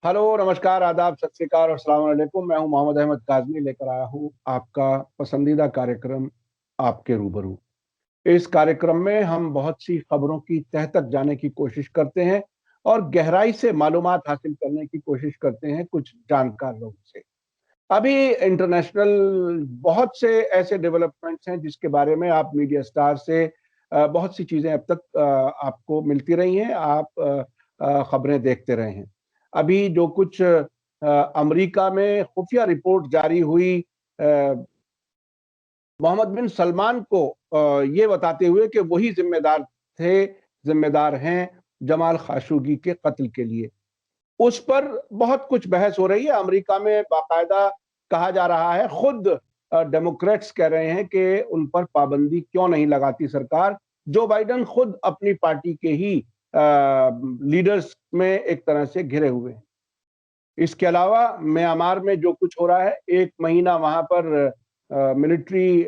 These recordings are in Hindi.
हेलो, नमस्कार, आदाब, सत श्री अकाल और अस्सलाम वालेकुम। मैं हूं मोहम्मद अहमद काज़मी, लेकर आया हूं आपका पसंदीदा कार्यक्रम आपके रूबरू। इस कार्यक्रम में हम बहुत सी खबरों की तह तक जाने की कोशिश करते हैं और गहराई से मालूमात हासिल करने की कोशिश करते हैं कुछ जानकार लोगों से। अभी इंटरनेशनल बहुत से ऐसे डेवलपमेंट्स हैं जिसके बारे में आप मीडिया स्टार से बहुत सी चीज़ें अब तक आपको मिलती रही हैं, आप खबरें देखते रहे हैं। अभी जो कुछ अमेरिका में खुफिया रिपोर्ट जारी हुई मोहम्मद बिन सलमान को ये बताते हुए कि वही ज़िम्मेदार हैं जमाल खाशोगी के कत्ल के लिए। उस पर बहुत कुछ बहस हो रही है। अमेरिका में बाकायदा कहा जा रहा है, खुद डेमोक्रेट्स कह रहे हैं कि उन पर पाबंदी क्यों नहीं लगाती सरकार। जो बाइडेन खुद अपनी पार्टी के ही लीडर्स में एक तरह से घिरे हुए हैं। इसके अलावा म्यांमार में जो कुछ हो रहा है, 1 महीना वहाँ पर मिलिट्री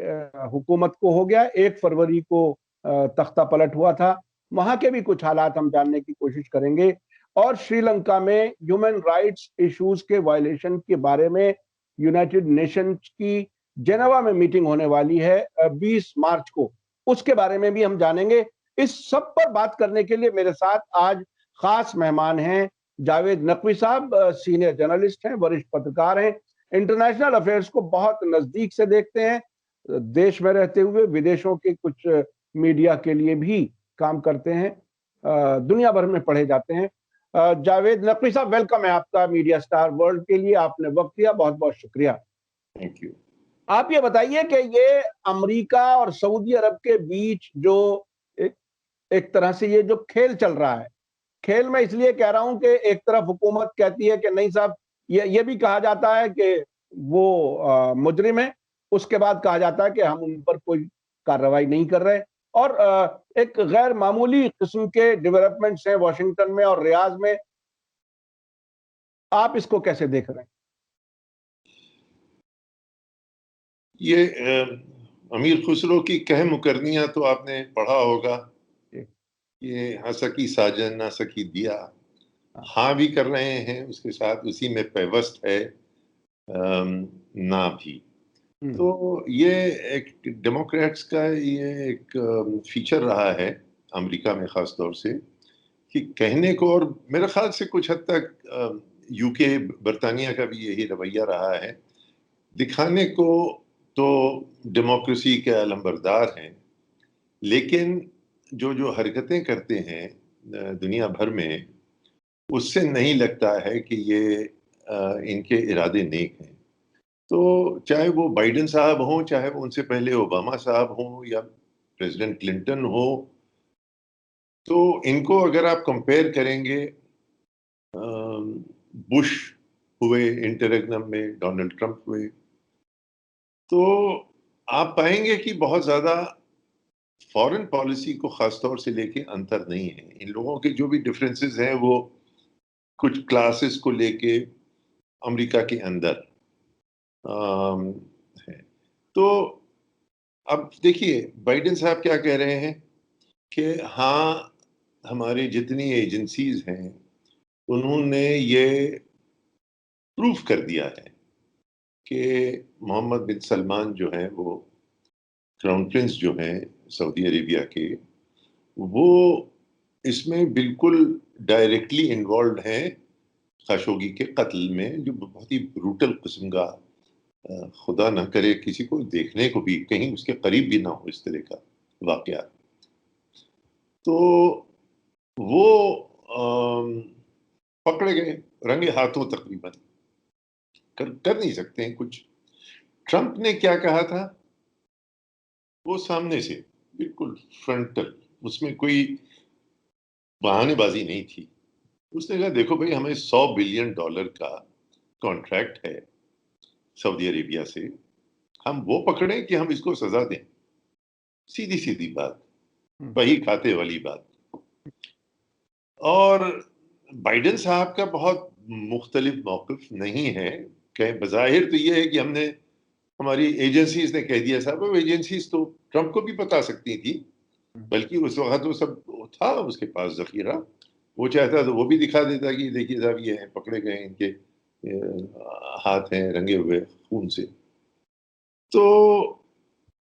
हुकूमत को हो गया, 1 फरवरी को तख्ता पलट हुआ था। वहाँ के भी कुछ हालात हम जानने की कोशिश करेंगे और श्रीलंका में ह्यूमन राइट्स इश्यूज के वायलेशन के बारे में यूनाइटेड नेशंस की जेनेवा में मीटिंग होने वाली है 20 मार्च को, उसके बारे में भी हम जानेंगे। इस सब पर बात करने के लिए मेरे साथ आज खास मेहमान हैं जावेद नकवी साहब, सीनियर जर्नलिस्ट हैं, वरिष्ठ पत्रकार हैं, इंटरनेशनल अफेयर्स को बहुत नजदीक से देखते हैं, देश में रहते हुए विदेशों के कुछ मीडिया के लिए भी काम करते हैं, दुनिया भर में पढ़े जाते हैं। जावेद नकवी साहब, वेलकम है आपका मीडिया स्टार वर्ल्ड के लिए, आपने वक्त दिया, बहुत बहुत शुक्रिया। Thank you. आप ये बताइए कि ये अमेरिका और सऊदी अरब के बीच जो एक, एक तरह से ये जो खेल चल रहा है, खेल में इसलिए कह रहा हूं कि एक तरफ हुकूमत कहती है कि नहीं साहब, ये भी कहा जाता है कि वो मुजरिम है, उसके बाद कहा जाता है कि हम उन पर कोई कार्रवाई नहीं कर रहे। और एक गैर मामूली किस्म के डेवलपमेंट्स हैं वॉशिंगटन में और रियाज में। आप इसको कैसे देख रहे हैं? ये अमीर खुसरो की कह मुकरनियां तो आपने पढ़ा होगा। ये हाँ सकी साजन ना सकी दिया, हाँ भी कर रहे हैं, उसके साथ उसी में पेवस्त है ना भी। तो ये एक डेमोक्रेट्स का ये एक फीचर रहा है अमेरिका में ख़ास तौर से कि कहने को, और मेरे ख्याल से कुछ हद तक यूके बरतानिया का भी यही रवैया रहा है, दिखाने को तो डेमोक्रेसी के अलंबरदार हैं, लेकिन जो जो हरकतें करते हैं दुनिया भर में, उससे नहीं लगता है कि ये इनके इरादे नेक हैं। तो चाहे वो बाइडेन साहब हों, चाहे वो उनसे पहले ओबामा साहब हों या प्रेसिडेंट क्लिंटन हो, तो इनको अगर आप कंपेयर करेंगे बुश हुए इंटररेग्नम में, डोनाल्ड ट्रंप हुए, तो आप पाएंगे कि बहुत ज़्यादा फॉरेन पॉलिसी को ख़ास तौर से लेके अंतर नहीं है। इन लोगों के जो भी डिफरेंसेस हैं वो कुछ क्लासेस को लेके अमेरिका के अंदर है। तो अब देखिए बाइडेन साहब क्या कह रहे हैं कि हाँ, हमारी जितनी एजेंसीज हैं उन्होंने ये प्रूफ कर दिया है कि मोहम्मद बिन सलमान जो हैं, वो क्राउन प्रिंस जो हैं सऊदी अरेबिया के, वो इसमें बिल्कुल डायरेक्टली इन्वॉल्व हैं खाशोगी के कत्ल में, जो बहुत ही ब्रूटल किस्म का, खुदा ना करे किसी को देखने को भी, कहीं उसके करीब भी ना हो इस तरह का वाकया। तो वो पकड़े गए रंगे हाथों तकरीबन, कर नहीं सकते हैं कुछ। ट्रंप ने क्या कहा था, वो सामने से बिल्कुल फ्रंटल, उसमें कोई बहानेबाजी नहीं थी। उसने कहा देखो भाई, हमें $100 बिलियन का कॉन्ट्रैक्ट है सऊदी अरेबिया से, हम वो पकड़ें कि हम इसको सजा दें। सीधी सीधी बात, वही खाते वाली बात। और बाइडेन साहब का बहुत मुख्तलिफ मौक़िफ़ नहीं है। कहीं बज़ाहिर तो ये है कि हमने, हमारी एजेंसीज ने कह दिया। साहब वो एजेंसीज तो ट्रंप को भी बता सकती थी, बल्कि उस वक्त वो सब था उसके पास ज़ख़ीरा, वो चाहता तो वो भी दिखा देता कि देखिए साहब ये हैं, पकड़े गए, इनके हाथ हैं रंगे हुए खून से। तो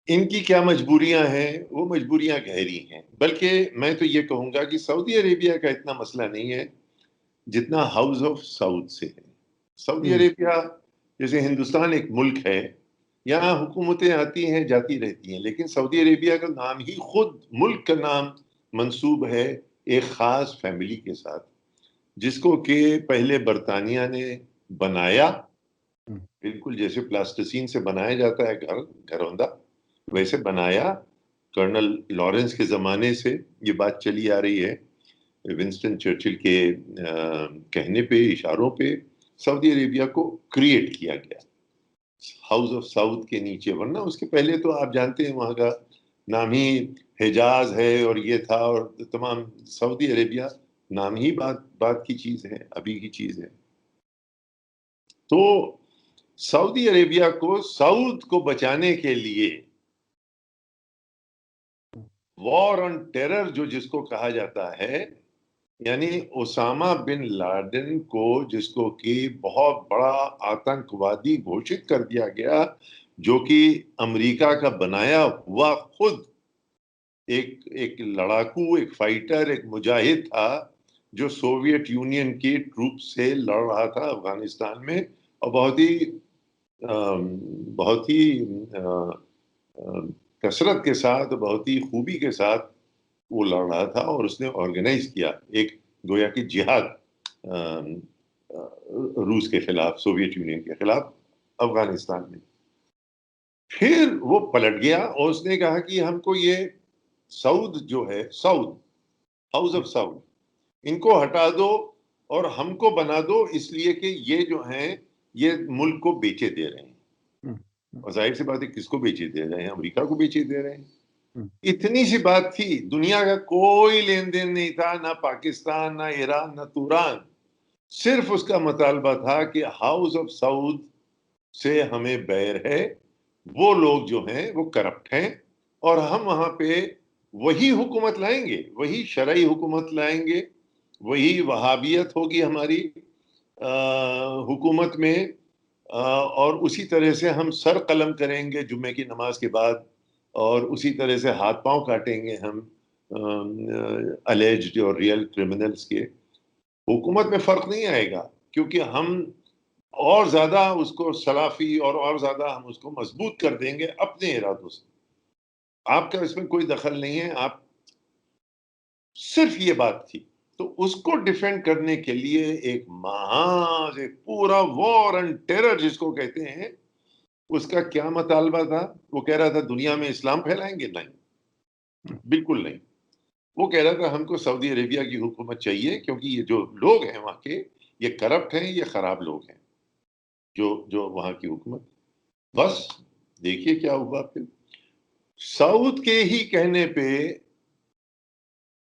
इनकी क्या मजबूरियां हैं, वो मजबूरियां गहरी हैं। बल्कि मैं तो ये कहूंगा कि सऊदी अरेबिया का इतना मसला नहीं है जितना हाउस ऑफ साउद से है। सऊदी हम्म, अरेबिया जैसे हिंदुस्तान एक मुल्क है, यहाँ हुकूमतें आती हैं जाती रहती हैं, लेकिन सऊदी अरेबिया का नाम ही खुद मुल्क का नाम मंसूब है एक खास फैमिली के साथ, जिसको कि पहले बरतानिया ने बनाया, हम्म, बिल्कुल जैसे प्लास्टिसीन से बनाया जाता है घरौंदा, वैसे बनाया। कर्नल लॉरेंस के ज़माने से ये बात चली आ रही है, विंस्टन चर्चिल के कहने पे, इशारों पे सऊदी अरेबिया को क्रिएट किया गया हाउस ऑफ साउद के नीचे। वरना उसके पहले तो आप जानते हैं वहाँ का नाम ही हिजाज है, और ये था, और तमाम सऊदी अरेबिया नाम ही बात बात की चीज़ है, अभी की चीज़ है। तो सऊदी अरेबिया को साउद को बचाने के लिए वॉर ऑन टेरर जो जिसको कहा जाता है, यानी ओसामा बिन लादेन को जिसको कि बहुत बड़ा आतंकवादी घोषित कर दिया गया, जो कि अमेरिका का बनाया हुआ खुद एक एक लड़ाकू, एक फाइटर, एक मुजाहिद था, जो सोवियत यूनियन की ट्रूप से लड़ रहा था अफगानिस्तान में, और बहुत ही कसरत के साथ, बहुत ही खूबी के साथ वो लड़ रहा था। और उसने ऑर्गेनाइज किया एक गोया की जिहाद रूस के खिलाफ, सोवियत यूनियन के खिलाफ अफगानिस्तान में। फिर वो पलट गया और उसने कहा कि हमको ये सऊद जो है, सऊद, हाउस ऑफ साउद, इनको हटा दो और हमको बना दो, इसलिए कि ये जो हैं ये मुल्क को बेचे दे रहे हैं। हम्म, और जाहिर सी बात है, किसको बेचे दे रहे हैं? अमेरिका को बेचे दे रहे हैं। हम्म, इतनी सी बात थी, दुनिया का कोई लेन देन नहीं था, ना पाकिस्तान, ना ईरान, ना तुरान। सिर्फ उसका मुतालबा था कि हाउस ऑफ साउद से हमें बैर है, वो लोग जो हैं वो करप्ट हैं, और हम वहां पे वही हुकूमत लाएंगे, वही शरई हुकूमत लाएंगे, वही वहाबियत होगी हमारी हुकूमत में, और उसी तरह से हम सर कलम करेंगे जुम्मे की नमाज के बाद, और उसी तरह से हाथ पांव काटेंगे हम अलेज्ड और रियल क्रिमिनल्स के। हुकूमत में फर्क नहीं आएगा, क्योंकि हम और ज्यादा उसको सलाफी और ज्यादा हम उसको मजबूत कर देंगे अपने इरादों से। आपका इसमें कोई दखल नहीं है, आप, सिर्फ ये बात थी। तो उसको डिफेंड करने के लिए एक महाज, एक पूरा वॉर एंड टेरर जिसको कहते हैं, उसका क्या मुतालबा था? वो कह रहा था दुनिया में इस्लाम फैलाएंगे? नहीं, बिल्कुल नहीं। वो कह रहा था हमको सऊदी अरेबिया की हुकूमत चाहिए, क्योंकि ये जो लोग हैं वहां के, ये करप्ट हैं, ये खराब लोग हैं, जो जो वहां की हुकूमत। बस देखिए क्या हुआ फिर। साउद के ही कहने पे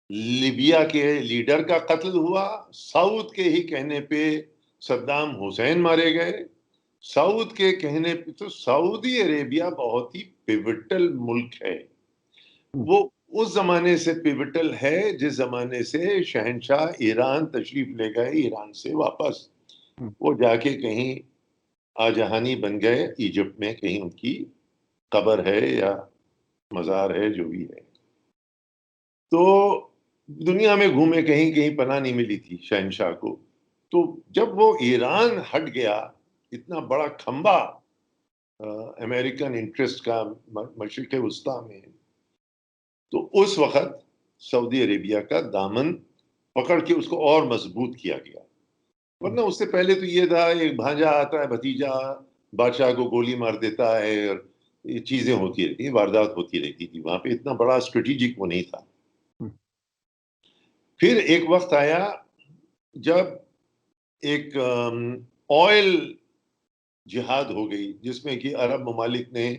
लिबिया के लीडर का कत्ल हुआ, साउद के ही कहने पे सद्दाम हुसैन मारे गए, साउद के कहने पे। तो सऊदी अरेबिया बहुत ही पिवटल मुल्क है। हम्म, वो उस जमाने से पिवटल है जिस जमाने से शहंशाह ईरान तशरीफ ले गए ईरान से वापस। हम्म, वो जाके कहीं आजहानी बन गए इजिप्ट में, कहीं उनकी कब्र है या मजार है, जो भी है। तो दुनिया में घूमे, कहीं कहीं पनाह नहीं मिली थी शहंशाह को। तो जब वो ईरान हट गया, इतना बड़ा खंबा अमेरिकन इंटरेस्ट का मशरिक वस्ता में, तो उस वक्त सऊदी अरेबिया का दामन पकड़ के उसको और मजबूत किया गया। वरना उससे पहले तो ये था, एक भांजा आता है, भतीजा बादशाह को गोली मार देता है, और ये चीजें होती रहती, वारदात होती रहती थी वहां पे। इतना बड़ा स्ट्रेटेजिक वो नहीं था। हम्म, फिर एक वक्त आया जब एक ऑयल जिहाद हो गई, जिसमें कि अरब ममालिक ने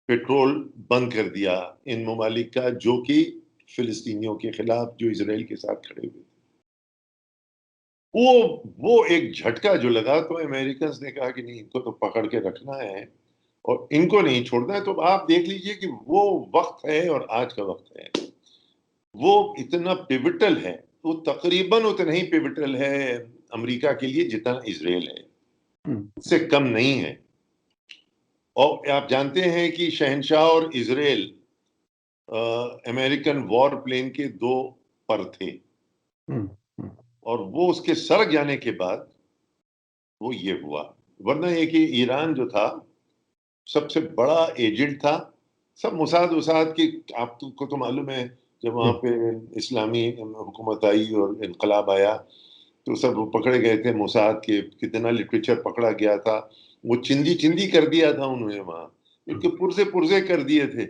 पेट्रोल बंद कर दिया, इन ममालिक का, जो कि फिलिस्तीनियों के खिलाफ, जो इसराइल के साथ खड़े हुए थे। वो एक झटका जो लगा, तो अमेरिकन ने कहा कि नहीं, इनको तो पकड़ के रखना है और इनको नहीं छोड़ना है। तो आप देख लीजिए कि वो वक्त है और आज का वक्त है, वो इतना पिवटल है वो तकरीबन उतना ही पिवटल है अमेरिका के लिए जितना इजराइल है, उससे कम नहीं है। और आप जानते हैं कि शहंशाह और इजराइल अमेरिकन वॉर प्लेन के दो पर थे, और वो उसके सड़क जाने के बाद वो ये हुआ। वरना ये कि ईरान जो था सबसे बड़ा एजेंट था, सब मुसाद उसाद की, आपको तो मालूम है जब वहाँ पे इस्लामी हुकूमत आई और इनकलाब आया तो सब वो पकड़े गए थे मुसाद के, कितना लिटरेचर पकड़ा गया था, वो चिंदी चिंदी कर दिया था उन्होंने, वहाँ उनके पुर्जे पुर्जे कर दिए थे।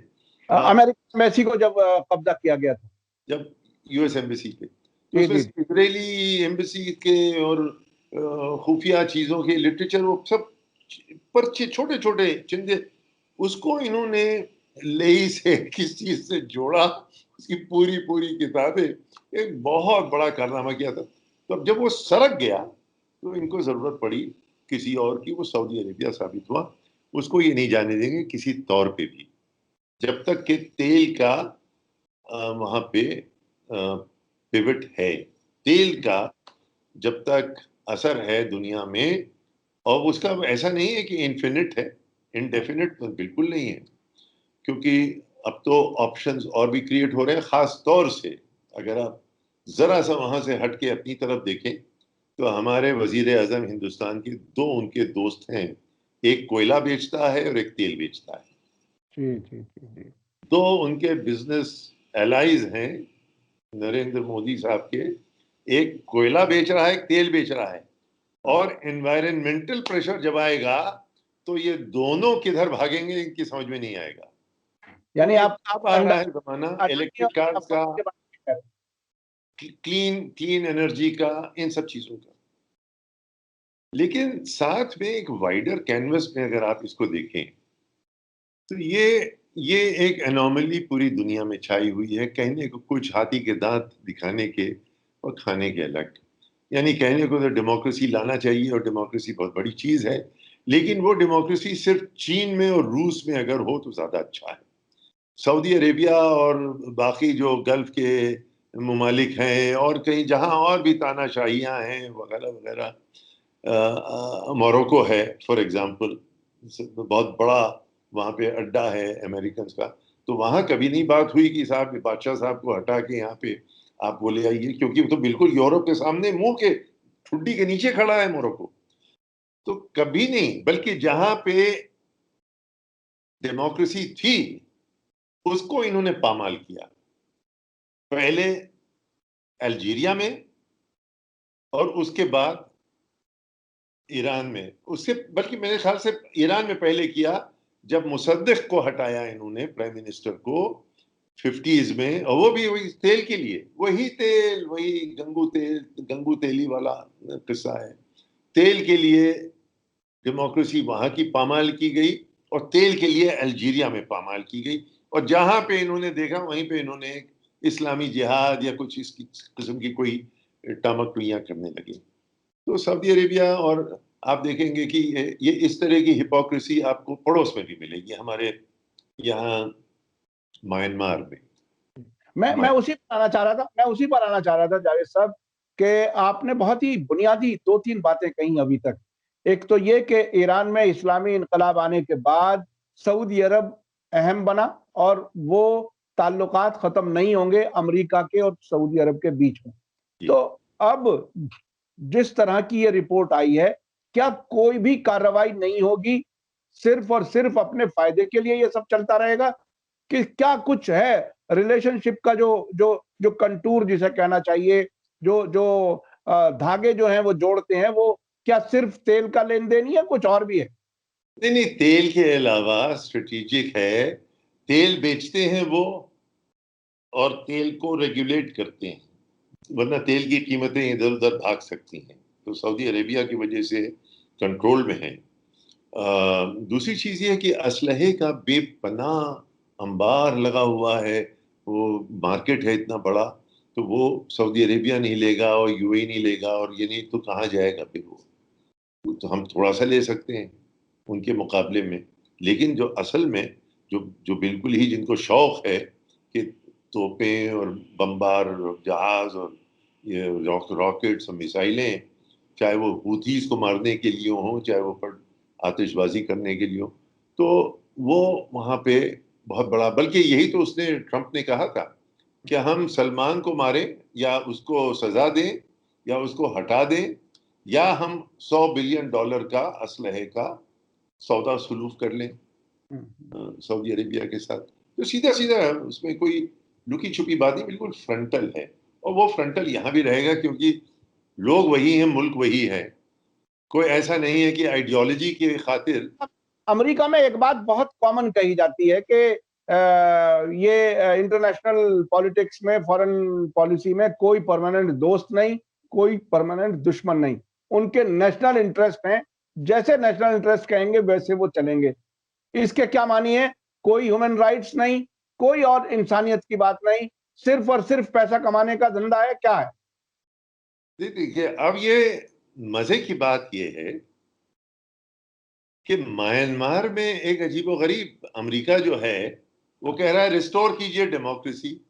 अमेरिका एम्बेसी को जब कब्जा किया गया था, जब यूएस एम्बेसी पे, तो जी उसमें जी इजरायली एम्बेसी के और खुफिया चीजों के लिटरेचर वो सब पर्चे छोटे छोटे चिंदे, उसको इन्होंने लेई से किस चीज से जोड़ा, उसकी पूरी पूरी किताबें, एक बहुत बड़ा कारनामा किया था। तो अब जब वो सरक गया तो इनको जरूरत पड़ी किसी और की, वो सऊदी अरेबिया साबित हुआ। उसको ये नहीं जाने देंगे किसी तौर पे भी, जब तक कि तेल का वहां पे पिवट है, तेल का जब तक असर है दुनिया में, और उसका ऐसा नहीं है कि इन्फिनिट है, इनडेफिनिट तो बिल्कुल नहीं है, क्योंकि अब तो ऑप्शंस और भी क्रिएट हो रहे हैं। खास तौर से अगर आप जरा सा वहां से हट के अपनी तरफ देखें तो हमारे वजीर आजम हिंदुस्तान के दो उनके दोस्त हैं, एक कोयला बेचता है और एक तेल बेचता है। जी जी जी जी। दो उनके बिजनेस एलाइज हैं नरेंद्र मोदी साहब के, एक कोयला बेच रहा है, एक तेल बेच रहा है। और एनवायरमेंटल प्रेशर जब आएगा तो ये दोनों किधर भागेंगे इनकी समझ में नहीं आएगा। तो यानी ये आप अब आ रहा है जमाना अडानी और इलेक्ट्रिक कार्स का, अब्बासी के बारे में कह रहे क्लीन क्लीन एनर्जी का, इन सब चीजों का। लेकिन साथ में एक वाइडर कैनवस में अगर आप इसको देखें तो ये एक एनोमली पूरी दुनिया में छाई हुई है। कहने को कुछ, हाथी के दांत दिखाने के और खाने के अलग। यानी कहने को तो डेमोक्रेसी लाना चाहिए और डेमोक्रेसी बहुत बड़ी चीज है, लेकिन वो डेमोक्रेसी सिर्फ चीन में और रूस में अगर हो तो ज्यादा अच्छा है। सऊदी अरेबिया और बाकी जो गल्फ के ममालिक हैं और कहीं जहां और भी तानाशाहियां हैं वगैरह वगैरह, मोरक्को है फॉर एग्जांपल, बहुत बड़ा वहां पे अड्डा है अमेरिकन का। तो वहां कभी नहीं बात हुई कि साहब बादशाह साहब को हटा के यहाँ पे आप बोले आइए, क्योंकि वो तो बिल्कुल यूरोप के सामने मुंह के ठुड्डी के नीचे खड़ा है मोरक्को। तो कभी नहीं, बल्कि जहां पे डेमोक्रेसी थी उसको इन्होंने पामाल किया। पहले अल्जीरिया में और उसके बाद ईरान में, उससे बल्कि मेरे ख्याल से ईरान में पहले किया, जब मुसद्दिक को हटाया इन्होंने प्राइम मिनिस्टर को 50s में, और वो भी वही तेल के लिए, वही तेल, वही गंगू तेली वाला किस्सा है। तेल के लिए डेमोक्रेसी वहां की पामाल की गई और तेल के लिए अल्जीरिया में पामाल की गई, और जहां पे इन्होंने देखा वहीं पे इन्होंने इस्लामी जिहाद या कुछ इस किस्म की कोई टामक टुइयां करने लगे। तो सऊदी अरेबिया, और आप देखेंगे कि ये इस तरह की हिपोक्रेसी आपको पड़ोस में भी मिलेगी, हमारे यहाँ म्यांमार में। मैं उसी पर आना चाह रहा था जावेद साहब, कि आपने बहुत ही बुनियादी दो तीन बातें कही अभी तक। एक तो ये कि ईरान में इस्लामी इनकलाब आने के बाद सऊदी अरब अहम बना, और वो ताल्लुकात खत्म नहीं होंगे अमेरिका के और सऊदी अरब के बीच में। जी। तो अब जिस तरह की ये रिपोर्ट आई है, क्या कोई भी कार्रवाई नहीं होगी, सिर्फ और सिर्फ अपने फायदे के लिए ये सब चलता रहेगा, कि क्या कुछ है रिलेशनशिप का जो जो जो कंटूर जिसे कहना चाहिए, जो जो धागे जो हैं वो जोड़ते हैं, वो क्या सिर्फ तेल का लेन देन ही है, कुछ और भी है? नहीं नहीं, तेल के अलावा स्ट्रेटेजिक है। तेल बेचते हैं वो और तेल को रेगुलेट करते हैं, वरना तेल की कीमतें इधर उधर भाग सकती हैं। तो सऊदी अरेबिया की वजह से कंट्रोल में है। दूसरी चीज ये है कि असलहे का बेपनाह अंबार लगा हुआ है, वो मार्केट है इतना बड़ा, तो वो सऊदी अरेबिया नहीं लेगा और यूएई नहीं लेगा, और ये नहीं तो कहाँ जाएगा फिर वो तो हम थोड़ा सा ले सकते हैं उनके मुकाबले में। लेकिन जो असल में जो जो बिल्कुल ही जिनको शौक है कि तोपें और बम्बार और जहाज और ये रॉकेट्स और मिसाइलें, चाहे वो हूथीज को मारने के लिए हो, चाहे वो पर आतिशबाजी करने के लिए हो, तो वो वहां पे बहुत बड़ा, बल्कि यही तो उसने, ट्रंप ने कहा था कि हम सलमान को मारें या उसको सजा दें या उसको हटा दें, या हम $100 बिलियन का असलहे का सौदा सुलूक कर लें सऊदी अरेबिया के साथ। तो सीधा सीधा है, उसमें कोई लुकी छुपी बात नहीं, बिल्कुल फ्रंटल है। और वो फ्रंटल यहाँ भी रहेगा, क्योंकि लोग वही हैं, मुल्क वही है। कोई ऐसा नहीं है कि आइडियोलॉजी की खातिर। अमेरिका में एक बात बहुत कॉमन कही जाती है कि ये इंटरनेशनल पॉलिटिक्स में, फॉरेन पॉलिसी में कोई परमानेंट दोस्त नहीं, कोई परमानेंट दुश्मन नहीं। उनके नेशनल इंटरेस्ट हैं, जैसे नेशनल इंटरेस्ट कहेंगे वैसे वो चलेंगे। इसके क्या मानी है? कोई ह्यूमन राइट्स नहीं, कोई और इंसानियत की बात नहीं, सिर्फ और सिर्फ पैसा कमाने का धंधा है, क्या है? देखिए, अब ये मजे की बात ये है कि म्यांमार में एक अजीबोगरीब, अमेरिका जो है वो कह रहा है रिस्टोर कीजिए डेमोक्रेसी,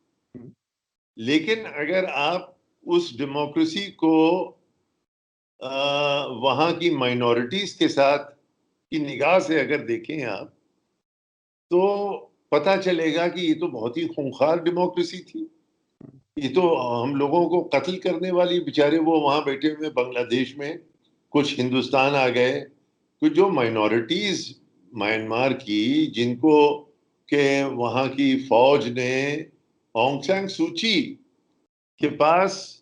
लेकिन अगर आप उस डेमोक्रेसी को वहां की माइनॉरिटीज के साथ की निगाह से अगर देखें आप, तो पता चलेगा कि ये तो बहुत ही खूंखार डेमोक्रेसी थी। ये तो हम लोगों को कत्ल करने वाली, बेचारे वो वहां बैठे हुए बांग्लादेश में, कुछ हिंदुस्तान आ गए, कुछ जो माइनॉरिटीज म्यांमार की, जिनको के वहां की फौज ने, ऑंग सैन सूची के पास,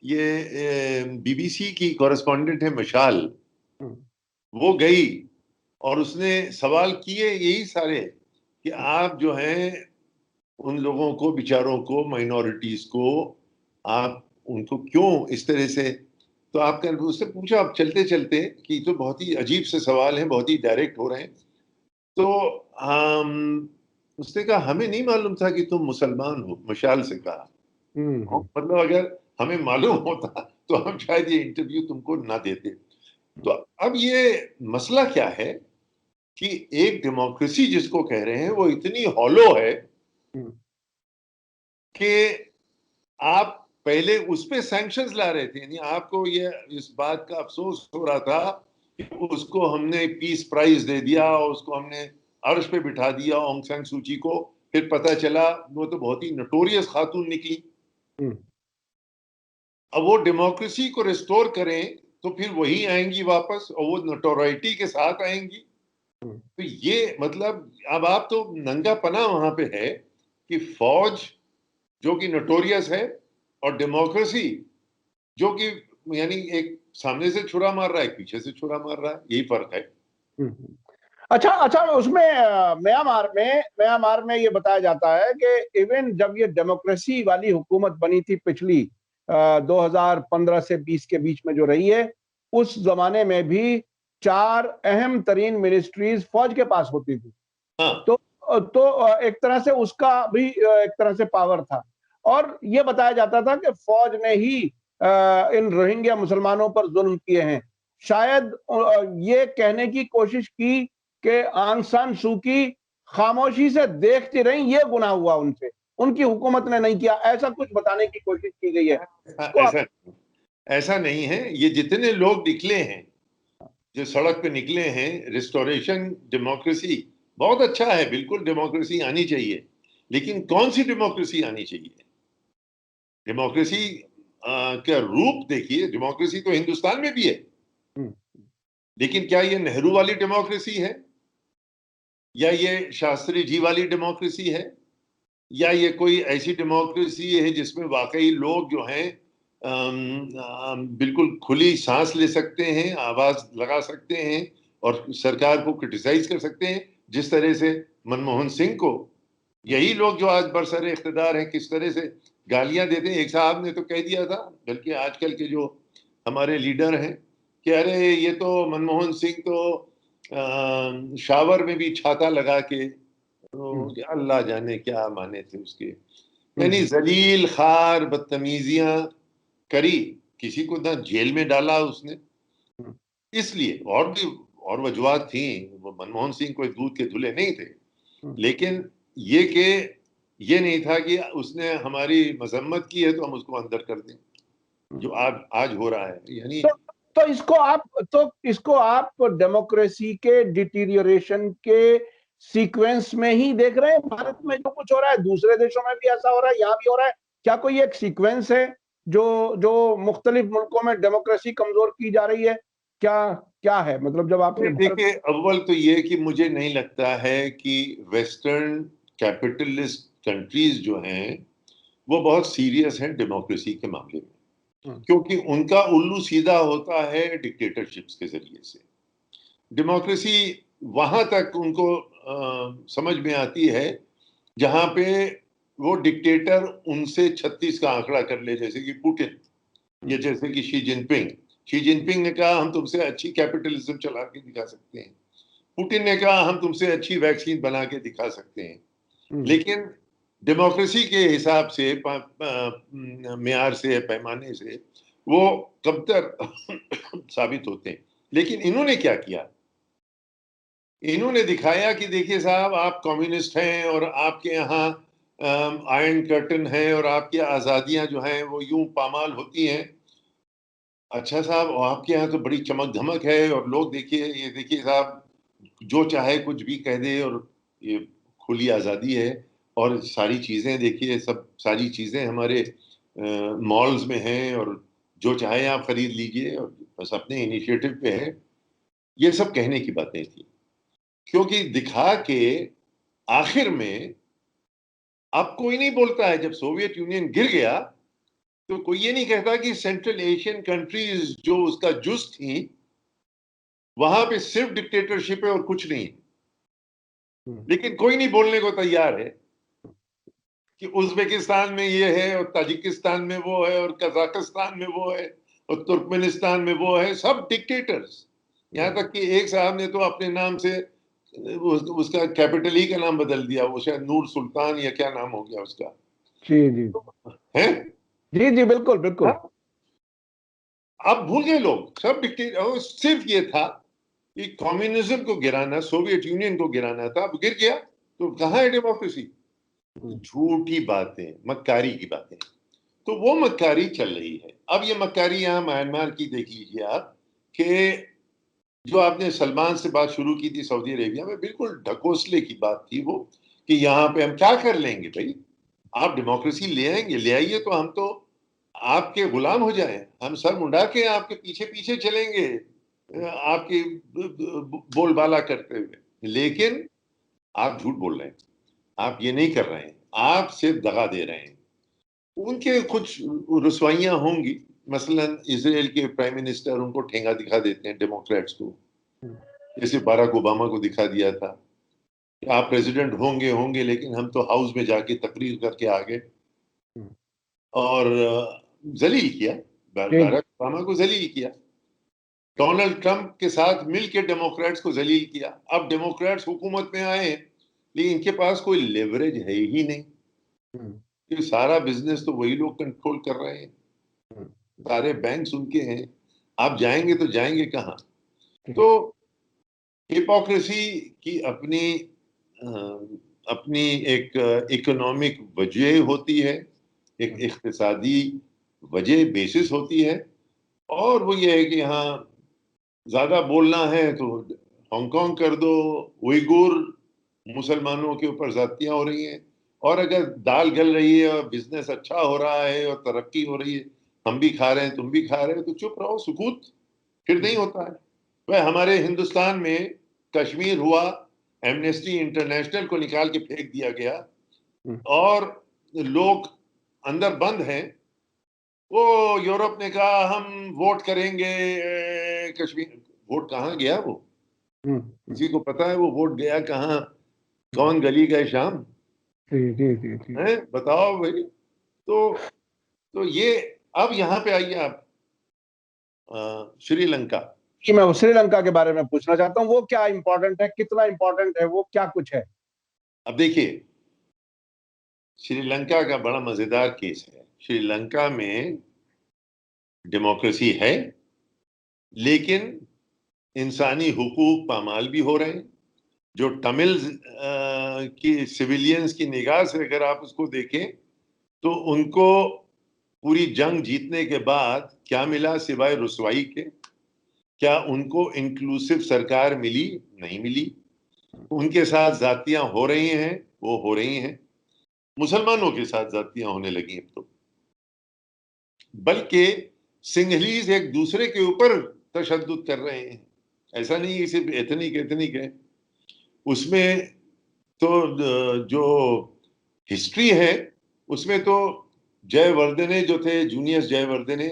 ये बीबीसी की कॉरेस्पॉन्डेंट है मशाल, वो गई और उसने सवाल किए यही सारे कि आप जो हैं उन लोगों को, बेचारों को, माइनॉरिटीज को, आप उनको क्यों इस तरह से। तो आपका उससे पूछा, आप चलते चलते, कि तो बहुत ही अजीब से सवाल हैं, बहुत ही डायरेक्ट हो रहे हैं। तो हम, उसने कहा हमें नहीं मालूम था कि तुम मुसलमान हो, मशाल से कहा। और मतलब अगर हमें मालूम होता तो हम शायद ये इंटरव्यू तुमको ना देते। तो अब ये मसला क्या है कि एक डेमोक्रेसी जिसको कह रहे हैं वो इतनी हॉलो है कि आप पहले उस पे सैंक्शंस ला रहे थे, यानी आपको ये इस बात का अफसोस हो रहा था कि उसको हमने पीस प्राइज दे दिया, उसको हमने अर्श पे बिठा दिया, ऑंग सैन सूची को, फिर पता चला वो तो बहुत ही नटोरियस खातून निकली। अब वो डेमोक्रेसी को रिस्टोर करें तो फिर वही आएंगी वापस, और वो नटोराइटी के साथ आएंगी। तो ये मतलब अब आप तो नंगा पना वहां पे है कि फौज जो कि नटोरियस है, और डेमोक्रेसी जो कि, यानी एक सामने से छुरा मार रहा है, पीछे से छुरा मार रहा है, यही फर्क है। अच्छा अच्छा, उसमें म्यांमार में ये बताया जाता है कि इवन जब ये डेमोक्रेसी वाली हुकूमत बनी थी पिछली 2015 से 20 के बीच में जो रही है, उस जमाने में भी 4 अहम तरीन मिनिस्ट्रीज फौज के पास होती थी। हाँ। तो एक तरह से उसका भी एक तरह से पावर था। और ये बताया जाता था कि फौज ने ही इन रोहिंग्या मुसलमानों पर जुल्म किए हैं। शायद ये कहने की कोशिश की कि आंग सान सू की खामोशी से देखती रही, ये गुनाह हुआ उनसे, उनकी हुकूमत ने नहीं किया, ऐसा कुछ बताने की कोशिश की गई है। ऐसा ऐसा नहीं है। ये जितने लोग निकले हैं, जो सड़क पे निकले हैं, रिस्टोरेशन डेमोक्रेसी बहुत अच्छा है, बिल्कुल डेमोक्रेसी आनी चाहिए, लेकिन कौन सी डेमोक्रेसी आनी चाहिए? डेमोक्रेसी का रूप देखिए, डेमोक्रेसी तो हिंदुस्तान में भी है, लेकिन क्या ये नेहरू वाली डेमोक्रेसी है, या ये शास्त्री जी वाली डेमोक्रेसी है, या ये कोई ऐसी डेमोक्रेसी है जिसमें वाकई लोग जो हैं बिल्कुल खुली सांस ले सकते हैं, आवाज लगा सकते हैं और सरकार को क्रिटिसाइज कर सकते हैं, जिस तरह से मनमोहन सिंह को यही लोग जो आज बरसरे इख्तिदार हैं किस तरह से गालियां देते हैं। एक साहब ने तो कह दिया था, बल्कि आजकल के जो हमारे लीडर हैं, कि अरे ये तो मनमोहन सिंह तो शावर में भी छाता लगा के, तो अल्लाह जाने क्या माने थे उसके, यानी जलील खार बदतमीजियां करी, किसी को ना जेल में डाला उसने। इसलिए और भी और वजूहत थी, वो मनमोहन सिंह कोई दूध के धुले नहीं थे, लेकिन ये कि ये नहीं था कि उसने हमारी मजम्मत की है तो हम उसको अंदर कर दें। जो आज आज हो रहा है, यानी तो तो इसको आप डेमोक्रेसी के डिटीरियोरेशन के सीक्वेंस में ही देख रहे हैं? भारत में जो कुछ हो रहा है दूसरे देशों में भी ऐसा हो रहा है, यहाँ भी हो रहा है? क्या कोई एक सीक्वेंस है जो जो मुख्तलिफ मुल्कों में डेमोक्रेसी कमजोर की जा रही है? क्या क्या है, मतलब जब आपने भारत। देखिए, अव्वल तो ये कि मुझे नहीं लगता है कि वेस्टर्न कैपिटलिस्ट कंट्रीज जो हैं वो बहुत सीरियस हैं डेमोक्रेसी के मामले में, क्योंकि उनका उल्लू सीधा होता है डिक्टेटरशिप्स के जरिए से। डेमोक्रेसी वहां तक उनको समझ में आती है जहां पे वो डिक्टेटर उनसे 36 का आंकड़ा कर ले, जैसे कि पुतिन या जैसे कि शी जिनपिंग ने कहा हम तुमसे अच्छी कैपिटलिज्म चला के दिखा सकते हैं, पुतिन ने कहा हम तुमसे अच्छी वैक्सीन बना के दिखा सकते हैं। लेकिन डेमोक्रेसी के हिसाब से मेयार से पैमाने से वो कब तक साबित होते हैं। लेकिन इन्होंने क्या किया, इन्होंने दिखाया कि देखिए साहब, आप कम्युनिस्ट हैं और आपके यहाँ आयरन कर्टन है और आपकी आज़ादियां जो हैं वो यूं पामाल होती हैं। अच्छा साहब, आपके यहाँ तो बड़ी चमक धमक है और लोग देखिए, ये देखिए साहब, जो चाहे कुछ भी कह दे और ये खुली आज़ादी है और सारी चीज़ें देखिए, सब सारी चीज़ें हमारे मॉल्स में हैं और जो चाहे आप खरीद लीजिए और बस अपने इनिशिएटिव पे है। ये सब कहने की बातें थी, क्योंकि दिखा के आखिर में अब कोई नहीं बोलता है। जब सोवियत यूनियन गिर गया तो कोई ये नहीं कहता कि सेंट्रल एशियन कंट्रीज जो उसका जुज थी वहां पे सिर्फ डिक्टेटरशिप है और कुछ नहीं है। लेकिन कोई नहीं बोलने को तैयार है कि उज्बेकिस्तान में ये है और ताजिकिस्तान में वो है और कजाकिस्तान में वो है और तुर्कमेनिस्तान में वो है, सब डिक्टेटर्स। यहां तक कि एक साहब ने तो अपने नाम से उसका कैपिटल ही का नाम बदल दिया, वो शायद नूर सुल्तान या क्या नाम हो गया उसका। जी जी है। जी जी, बिल्कुल बिल्कुल। अब भूल गए लोग, सब डिक्टेटर। सिर्फ ये था कि कम्युनिज्म को गिराना, सोवियत यूनियन को गिराना था, अब गिर गया तो कहाँ है डेमोक्रेसी? झूठी बातें, मक्कारी की बातें। तो वो मक्कारी चल रही है। अब ये मक्कारी यहाँ म्यांमार की देख लीजिए आप, कि जो आपने सलमान से बात शुरू की थी सऊदी अरेबिया में, बिल्कुल ढकोसले की बात थी वो, कि यहाँ पे हम क्या कर लेंगे भाई, आप डेमोक्रेसी ले आएंगे, ले आइए तो हम तो आपके गुलाम हो जाएं, हम सर मुंडा के आपके पीछे पीछे चलेंगे आपकी बोलबाला करते हुए। लेकिन आप झूठ बोल रहे हैं, आप ये नहीं कर रहे हैं, आप सिर्फ दगा दे रहे हैं। उनके कुछ रुसवाइयां होंगी, मसलन इसराइल के प्राइम मिनिस्टर उनको ठेंगा दिखा देते हैं डेमोक्रेट्स को, जैसे बाराक ओबामा को दिखा दिया था कि आप प्रेसिडेंट होंगे होंगे लेकिन हम तो हाउस में जाके तकरीर करके आ गए और जलील किया, बाराक ओबामा को जलील किया। डोनाल्ड ट्रंप के साथ मिलकर डेमोक्रेट्स को जलील किया। अब डेमोक्रेट्स हुकूमत में आए लेकिन इनके पास कोई लेवरेज है ही नहीं, क्योंकि सारा बिजनेस तो वही लोग कंट्रोल कर रहे हैं, सारे बैंक्स उनके हैं। आप जाएंगे तो जाएंगे कहाँ? तो हिपोक्रेसी की अपनी अपनी एक इकोनॉमिक वजह होती है, एक इक्तिसादी वजह बेसिस होती है, और वो ये है कि हाँ, ज्यादा बोलना है तो हांगकांग कर दो, उइगुर मुसलमानों के ऊपर ज्यादतियां हो रही हैं, और अगर दाल गल रही है और बिजनेस अच्छा हो रहा है और तरक्की हो रही है, हम भी खा रहे हैं तुम भी खा रहे हो, तो चुप रहो, सुकूत। फिर नहीं होता है। वह हमारे हिंदुस्तान में कश्मीर हुआ, एमनेस्टी इंटरनेशनल को निकाल के फेंक दिया गया और लोग अंदर बंद हैं। वो यूरोप ने कहा हम वोट करेंगे कश्मीर, वोट कहाँ गया वो? किसी को पता है वो वोट गया कहाँ? कौन गली गए शाम? जी जी जी जी। है, बताओ भाई। तो ये, अब यहाँ पे आइए आप, श्रीलंका। कि मैं श्रीलंका के बारे में पूछना चाहता हूँ, वो क्या इंपॉर्टेंट है, कितना इंपॉर्टेंट है, वो क्या कुछ है? अब देखिए, श्रीलंका का बड़ा मजेदार केस है। श्रीलंका में डेमोक्रेसी है लेकिन इंसानी हुकूक पामाल भी हो रहे हैं। जो तमिल की सिविलियंस की निगाह से अगर आप उसको देखें तो उनको पूरी जंग जीतने के बाद क्या मिला सिवाय रुसवाई के? क्या उनको इंक्लूसिव सरकार मिली? नहीं मिली। उनके साथ जातियां हो रही हैं, वो हो रही हैं। मुसलमानों के साथ जातियां होने लगी अब तो, बल्कि सिंहलीज एक दूसरे के ऊपर तशद्दुद कर रहे हैं। ऐसा नहीं है सिर्फ एथनिक है, उसमें तो जो हिस्ट्री है उसमें तो जयवर्धने जो थे, जूनियस जयवर्धने,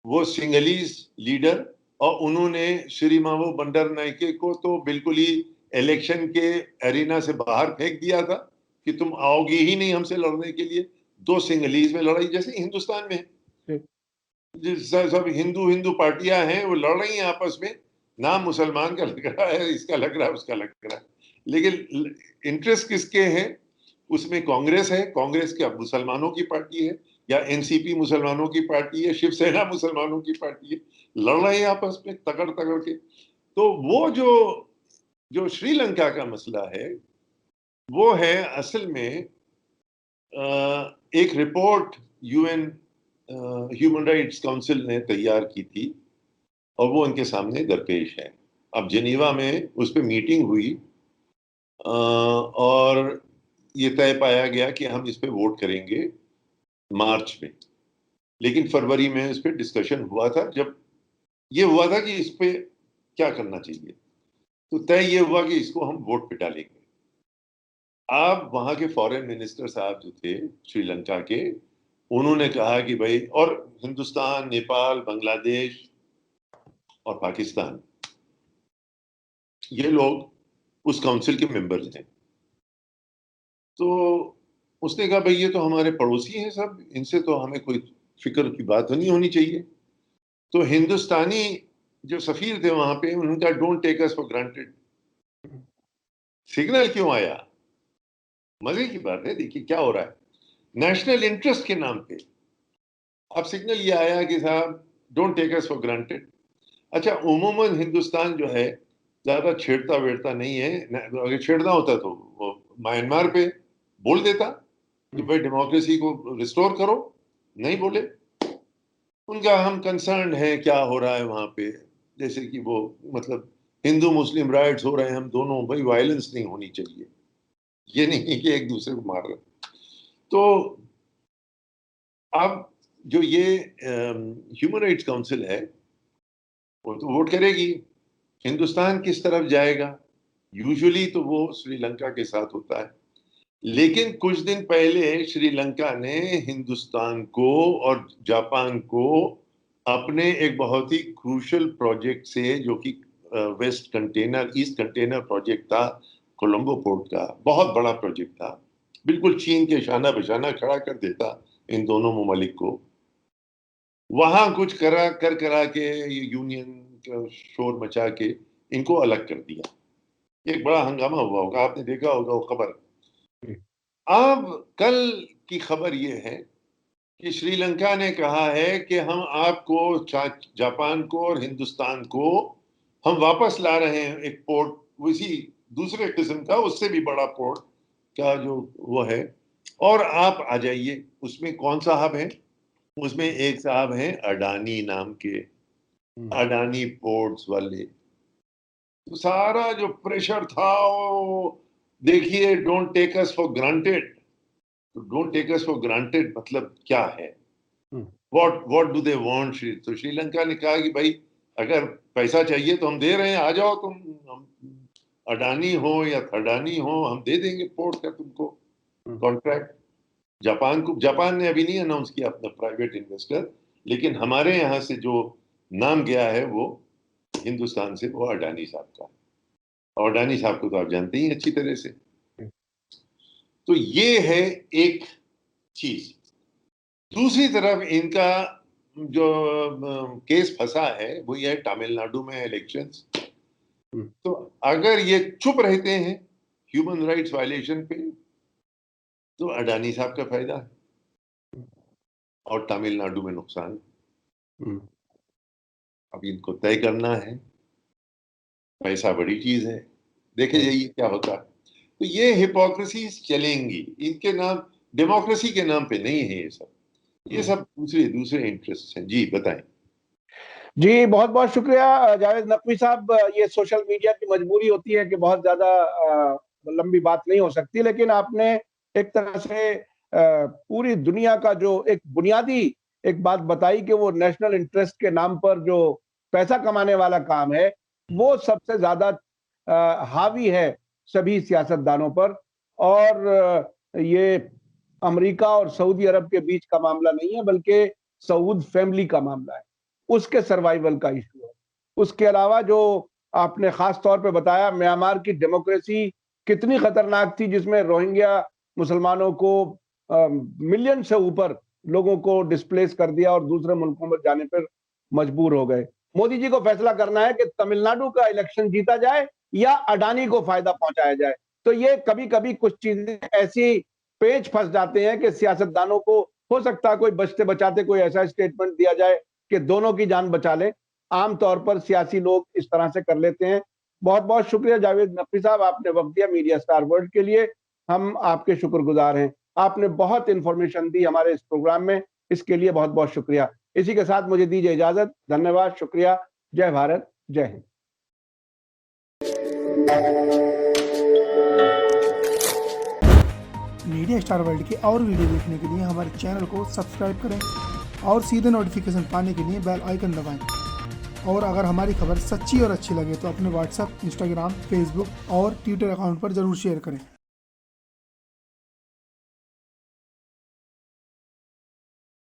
वो सिंहलीज लीडर, और उन्होंने श्री मावो बंडर नायके को तो बिल्कुल ही इलेक्शन के एरिना से बाहर फेंक दिया था कि तुम आओगे ही नहीं हमसे लड़ने के लिए। दो सिंहलीज में लड़ाई, जैसे हिंदुस्तान में सब हिंदू हिंदू पार्टियां हैं, वो लड़ रही हैं आपस में। नाम मुसलमान का लग रहा है, इसका लग रहा है, उसका लग रहा है, लेकिन इंटरेस्ट किसके हैं उसमें? कांग्रेस है, कांग्रेस क्या मुसलमानों की पार्टी है, या एनसीपी मुसलमानों की पार्टी है, शिवसेना मुसलमानों की पार्टी है, लड़ रहे हैं आपस में तगड़ तगड़ के। तो वो जो जो श्रीलंका का मसला है, वो है असल में एक report UN human rights council ने तैयार की थी, और वो उनके सामने दरपेश है। अब जिनीवा में उस पर मीटिंग हुई, और ये तय पाया गया कि हम इस पे वोट करेंगे मार्च में। लेकिन फरवरी में इस पे डिस्कशन हुआ था, जब ये हुआ था कि इस पे क्या करना चाहिए, तो तय ये हुआ कि इसको हम वोट पे डालेंगे। अब वहां के फॉरेन मिनिस्टर साहब जो थे श्रीलंका के, उन्होंने कहा कि भाई, और हिंदुस्तान, नेपाल, बांग्लादेश और पाकिस्तान, ये लोग उस काउंसिल के मेंबर्स हैं। तो उसने कहा भाई ये तो हमारे पड़ोसी हैं सब, इनसे तो हमें कोई फिक्र की बात नहीं होनी चाहिए। तो हिंदुस्तानी जो सफीर थे वहां पे, उनका don't take us for granted signal क्यों आया? मजे की बात है, देखिए क्या हो रहा है। नेशनल इंटरेस्ट के नाम पे अब सिग्नल ये आया कि साहब don't take us for granted. अच्छा, उमूमन हिंदुस्तान जो है ज्यादा छेड़ता वेड़ता नहीं है। अगर छेड़ना होता तो वो म्यांमार पे बोल देता कि भाई डेमोक्रेसी को रिस्टोर करो, नहीं बोले। उनका हम कंसर्न है क्या हो रहा है वहां पे, जैसे कि वो मतलब हिंदू मुस्लिम राइट्स हो रहे हैं, हम दोनों, भाई वायलेंस नहीं होनी चाहिए, ये नहीं कि एक दूसरे को मार रहे। तो अब जो ये ह्यूमन राइट्स काउंसिल है, वो तो वोट करेगी हिंदुस्तान किस तरफ जाएगा। यूजुअली तो वो श्रीलंका के साथ होता है, लेकिन कुछ दिन पहले श्रीलंका ने हिंदुस्तान को और जापान को अपने एक बहुत ही क्रूशल प्रोजेक्ट से, जो कि west container east container project था, कोलंबो पोर्ट का बहुत बड़ा प्रोजेक्ट था, बिल्कुल चीन के शाना बशाना खड़ा कर देता इन दोनों ममालिक को। वहां कुछ करा के ये यूनियन का शोर मचा के इनको अलग कर दिया। एक बड़ा हंगामा हुआ होगा, आपने देखा होगा वो खबर। अब कल की खबर ये है कि श्रीलंका ने कहा है कि हम आपको, जापान को और हिंदुस्तान को हम वापस ला रहे हैं एक पोर्ट, उसी दूसरे किस्म का, उससे भी बड़ा पोर्ट का जो वो है, और आप आ जाइए। उसमें कौन साहब हैं? उसमें एक साहब हैं अडानी नाम के, अडानी पोर्ट्स वाले। तो सारा जो प्रेशर था वो, देखिए, don't take us for granted. तो don't take us for granted मतलब क्या है? What do they want? तो श्रीलंका ने कहा कि भाई अगर पैसा चाहिए तो हम दे रहे हैं, आ जाओ तुम, हम अडानी हो या थडानी हो, हम दे देंगे पोर्ट का तुमको कॉन्ट्रैक्ट। जापान ने अभी नहीं अनाउंस किया अपना प्राइवेट इन्वेस्टर, लेकिन हमारे यहाँ से जो नाम गया है वो हिंदुस्तान से, वो अडानी साहब का। और अडानी साहब को तो आप जानते ही अच्छी तरह से। तो ये है एक चीज। दूसरी तरफ इनका जो केस फंसा है वो ये है तमिलनाडु में इलेक्शंस। तो अगर ये चुप रहते हैं ह्यूमन राइट्स वायलेशन पे, तो अडानी साहब का फायदा है और तमिलनाडु में नुकसान। अब इनको तय करना है, पैसा बड़ी चीज है, देखे जाइए क्या होता है। तो ये हिपोक्रेसी चलेंगी, इनके नाम डेमोक्रेसी के नाम पे नहीं है ये सब। ये सब दूसरे दूसरे इंटरेस्ट हैं। जी बताएं। जी, बहुत-बहुत शुक्रिया जावेद नकवी साहब। ये सोशल मीडिया की मजबूरी होती है कि बहुत ज़्यादा लंबी बात नहीं हो सकती, लेकिन आपने एक तरह से पूरी दुनिया का जो एक बुनियादी एक बात बताई कि वो नेशनल इंटरेस्ट के नाम पर जो पैसा कमाने वाला काम है, वो सबसे ज़्यादा हावी है सभी सियासतदानों पर। और ये अमेरिका और सऊदी अरब के बीच का मामला नहीं है, बल्कि सऊद फैमिली का मामला है। उसके सर्वाइवल का इश्यू है। उसके अलावा जो आपने खास तौर पे बताया म्यांमार की डेमोक्रेसी कितनी खतरनाक थी, जिसमें रोहिंग्या मुसलमानों को मिलियन से ऊपर लोगों को डिस्प्लेस कर दिया और दूसरे मुल्कों में जाने पर मजबूर हो गए। मोदी जी को फैसला करना है कि तमिलनाडु का इलेक्शन जीता जाए या अडानी को फायदा पहुंचाया जाए। तो ये कभी-कभी कुछ चीजें ऐसी पेच फंस जाते हैं कि सियासतदानों को हो सकता है कोई बचते बचाते कोई ऐसा स्टेटमेंट दिया जाए कि दोनों की जान बचा लें। आम तौर पर सियासी लोग इस तरह से कर लेते हैं। बहुत-बहुत शुक्रिया जावेद नकवी साहब, आपने वक़्त दिया मीडिया स्टार वर्ल्ड के लिए। हम आपके शुक्रगुज़ार हैं। आपने बहुत इन्फॉर्मेशन दी हमारे इस प्रोग्राम में, इसके लिए बहुत-बहुत शुक्रिया। इसी के साथ मुझे दीजिए इजाज़त। धन्यवाद, शुक्रिया। जय भारत, जय हिंद। मीडिया स्टार वर्ल्ड के और वीडियो देखने के लिए हमारे चैनल को सब्सक्राइब करें और सीधे नोटिफिकेशन पाने के लिए बेल आइकन दबाएं। और अगर हमारी खबर सच्ची और अच्छी लगे तो अपने व्हाट्सएप, इंस्टाग्राम, फेसबुक और ट्विटर अकाउंट पर ज़रूर शेयर करें।